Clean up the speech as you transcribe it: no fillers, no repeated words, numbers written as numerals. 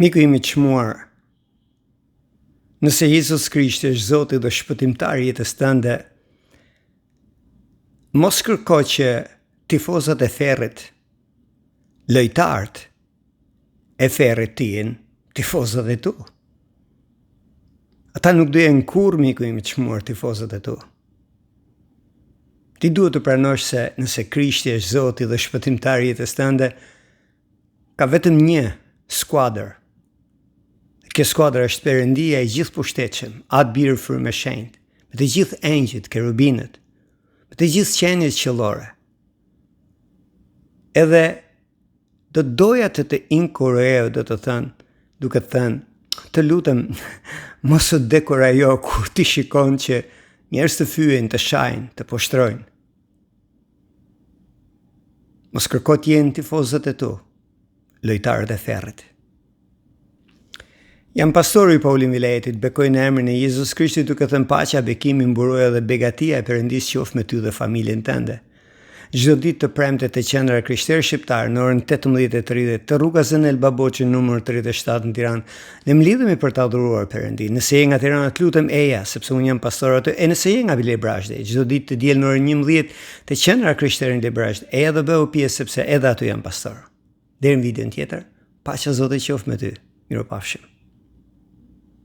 Miku im i çmuar, nëse Jezus Krishti është Zoti dhe shpëtimtari i jetës tënde, mos kërko që tifozat e Ferrit, lojtarët e Ferrit të jenë tifozat e tu. Ata nuk do jenë kurrë, miku im i çmuar, tifozat e tu. Ti duhet të pranosh se nëse Krishti është Zoti dhe shpëtimtari i jetës tënde, ka vetëm një skuadër. Kjo skuadër është Perëndia i gjithë pushtetshëm, atë birë frymë e shenjtë, me të gjithë engjëjt, kerubinët, me të gjithë qeniet qiellore. Edhe do doja të inkurajoj, do të thënë, duke thënë, të lutem, mos u dekurajo kur ti shikon që njerëz të fyen, të shajnë, të poshtrojnë. Mos kërko të jenë tifozët e tu, lojtarët e Ferrit. Jam pastori i Paulin Viletit, bekoj në emrin e Jezus Krishtit duke thënë paqja, bekimi, mburoja dhe begatia e Perëndisë qoftë me ty dhe familjen tënde. Çdo ditë të premte te qendra krishtere shqiptare në orën 18:30 të rruga Zenel Baboçi numër 37 në Tiranë, ne mlidhemi për ta adhuruar Perëndin. Nëse je nga Tirana, të lutem eja, sepse unë jam pastor aty. E nëse je nga Bilebrazhdi, çdo ditë të diel në orën 11 te qendra krishtere në Bilebrazhdi, eja dhe bëu pjesë sepse edhe aty jam pastor. Deri në videon tjetër, paqja e Zotit qoftë me ty. Miropafshim.